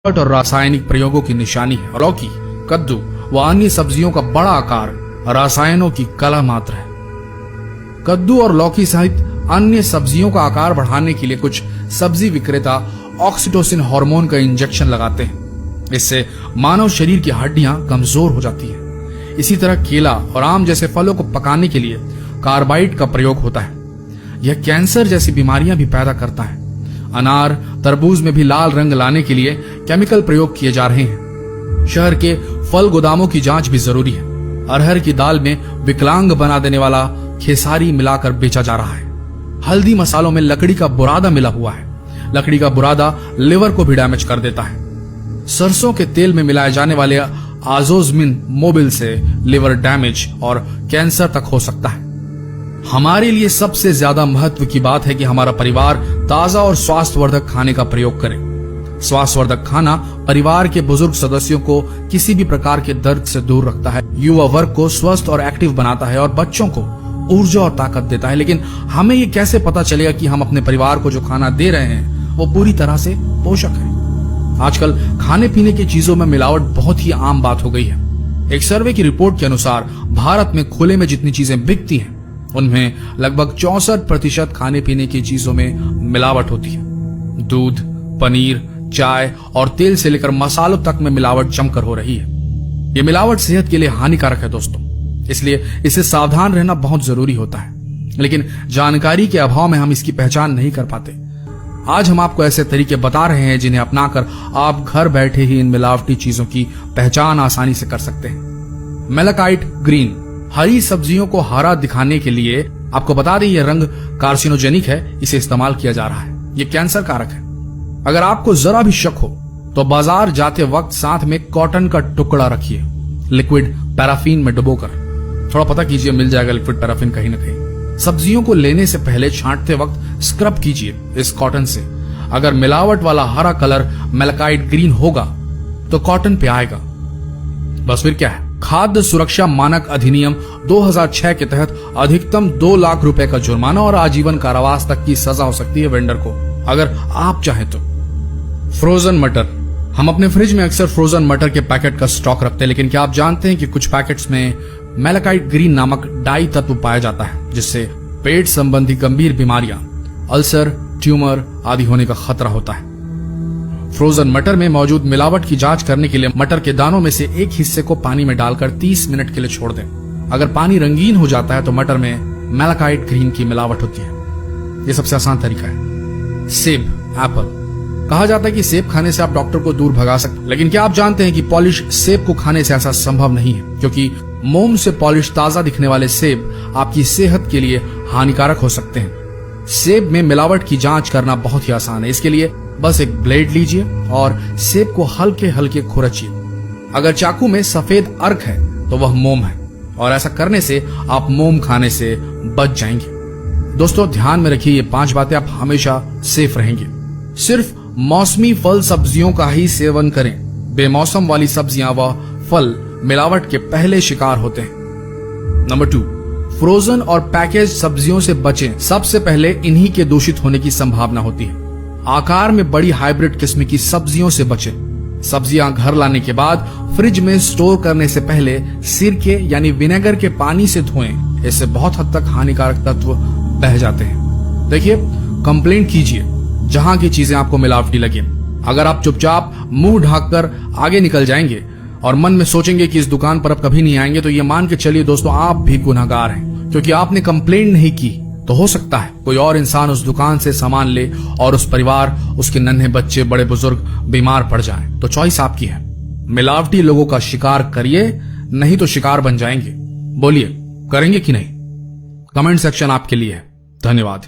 और रासायनिक प्रयोगों की निशानी है। लौकी, कद्दू व अन्य सब्जियों का बड़ा आकार रसायनों की कला मात्र है। कद्दू और लौकी सहित अन्य सब्जियों का आकार बढ़ाने के लिए कुछ सब्जी विक्रेता ऑक्सीटोसिन हार्मोन का इंजेक्शन लगाते हैं। इससे मानव शरीर की हड्डियां कमजोर हो जाती है। इसी तरह केला और आम जैसे फलों को पकाने के लिए कार्बाइड का प्रयोग होता है। यह कैंसर जैसी बीमारियां भी पैदा करता है। अनार, तरबूज में भी लाल रंग लाने के लिए केमिकल प्रयोग किए जा रहे हैं। शहर के फल गोदामों की जांच भी जरूरी है। अरहर की दाल में विकलांग बना देने वाला खेसारी मिलाकर बेचा जा रहा है। हल्दी मसालों में लकड़ी का बुरादा मिला हुआ है। लकड़ी का बुरादा लिवर को भी डैमेज कर देता है। सरसों के तेल में मिलाए जाने वाले आजोजमिन मोबिल से लिवर डैमेज और कैंसर तक हो सकता है। हमारे लिए सबसे ज्यादा महत्व की बात है कि हमारा परिवार ताजा और स्वास्थ्यवर्धक खाने का प्रयोग करे। स्वास्थ्यवर्धक खाना परिवार के बुजुर्ग सदस्यों को किसी भी प्रकार के दर्द से दूर रखता है, युवा वर्ग को स्वस्थ और एक्टिव बनाता है और बच्चों को ऊर्जा और ताकत देता है। लेकिन हमें ये कैसे पता चलेगा कि हम अपने परिवार को जो खाना दे रहे हैं वो पूरी तरह से पोषक है? आजकल खाने पीने की चीजों में मिलावट बहुत ही आम बात हो गई है। एक सर्वे की रिपोर्ट के अनुसार भारत में खुले में जितनी चीजें बिकती हैं उनमें लगभग 64% खाने पीने की चीजों में मिलावट होती है। दूध, पनीर, चाय और तेल से लेकर मसालों तक में मिलावट जमकर हो रही है। ये मिलावट सेहत के लिए हानिकारक है दोस्तों, इसलिए इसे सावधान रहना बहुत जरूरी होता है। लेकिन जानकारी के अभाव में हम इसकी पहचान नहीं कर पाते। आज हम आपको ऐसे तरीके बता रहे हैं जिन्हें अपनाकर आप घर बैठे ही इन मिलावटी चीजों की पहचान आसानी से कर सकते हैं। मेलाकाइट ग्रीन, हरी सब्जियों को हरा दिखाने के लिए आपको बता दें यह रंग कार्सिनोजेनिक है, इसे इस्तेमाल किया जा रहा है। यह कैंसर कारक है। अगर आपको जरा भी शक हो तो बाजार जाते वक्त साथ में कॉटन का टुकड़ा रखिए, लिक्विड पैराफिन में डुबोकर। थोड़ा पता कीजिए, मिल जाएगा लिक्विड पैराफिन कहीं ना कहीं। सब्जियों को लेने से पहले छांटते वक्त स्क्रब कीजिए इस कॉटन से। अगर मिलावट वाला हरा कलर मेलाकाइट ग्रीन होगा तो कॉटन पे आएगा। बस फिर क्या है, खाद्य सुरक्षा मानक अधिनियम 2006 के तहत अधिकतम 2 लाख रुपए का जुर्माना और आजीवन कारावास तक की सजा हो सकती है वेंडर को, अगर आप चाहें तो। फ्रोजन मटर, हम अपने फ्रिज में अक्सर फ्रोजन मटर के पैकेट का स्टॉक रखते हैं, लेकिन क्या आप जानते हैं कि कुछ पैकेट्स में मेलाकाइट ग्रीन नामक डाई तत्व पाया जाता है, जिससे पेट संबंधी गंभीर बीमारियां, अल्सर, ट्यूमर आदि होने का खतरा होता है। फ्रोजन मटर में मौजूद मिलावट की जांच करने के लिए मटर के दानों में से एक हिस्से को पानी में डालकर 30 मिनट के लिए छोड़ दें। अगर पानी रंगीन हो जाता है तो मटर में मेलाकाइट ग्रीन की मिलावट होती है। यह सबसे आसान तरीका है। सेब, एप्पल, कहा जाता है कि सेब खाने से आप डॉक्टर को दूर भगा सकते, लेकिन क्या आप जानते हैं कि पॉलिश सेब को खाने से ऐसा संभव नहीं है, क्योंकि मोम से पॉलिश ताजा दिखने वाले सेब आपकी सेहत के लिए हानिकारक हो सकते हैं। सेब में मिलावट की जांच करना बहुत ही आसान है। इसके लिए बस एक ब्लेड लीजिए और सेब को हल्के हल्के खुरचिए। अगर चाकू में सफेद अर्क है तो वह मोम है, और ऐसा करने से आप मोम खाने से बच जाएंगे। दोस्तों ध्यान में रखिए, ये 5 बातें, आप हमेशा सेफ रहेंगे। सिर्फ मौसमी फल सब्जियों का ही सेवन करें। बेमौसम वाली सब्जियां व फल मिलावट के पहले शिकार होते हैं। नंबर 2, फ्रोजन और पैकेज सब्जियों से बचें। सबसे पहले इन्हीं के दूषित होने की संभावना होती है। आकार में बड़ी हाइब्रिड किस्म की सब्जियों से बचें। सब्जियां घर लाने के बाद फ्रिज में स्टोर करने से पहले सिरके यानी विनेगर के पानी से धोएं। इससे बहुत हद तक हानिकारक तत्व बह जाते हैं। देखिए, कंप्लेंट कीजिए जहां की चीजें आपको मिलावटी लगे। अगर आप चुपचाप मुंह ढककर आगे निकल जाएंगे और मन में सोचेंगे कि इस दुकान पर अब कभी नहीं आएंगे, तो ये मान के चलिए दोस्तों, आप भी गुनहगार हैं, क्योंकि आपने कंप्लेंट नहीं की। तो हो सकता है कोई और इंसान उस दुकान से सामान ले और उस परिवार, उसके नन्हे बच्चे, बड़े बुजुर्ग बीमार पड़ जाएं। तो चॉइस आपकी है। मिलावटी लोगों का शिकार करिए, नहीं तो शिकार बन जाएंगे। बोलिए, करेंगे कि नहीं? कमेंट सेक्शन आपके लिए है। धन्यवाद।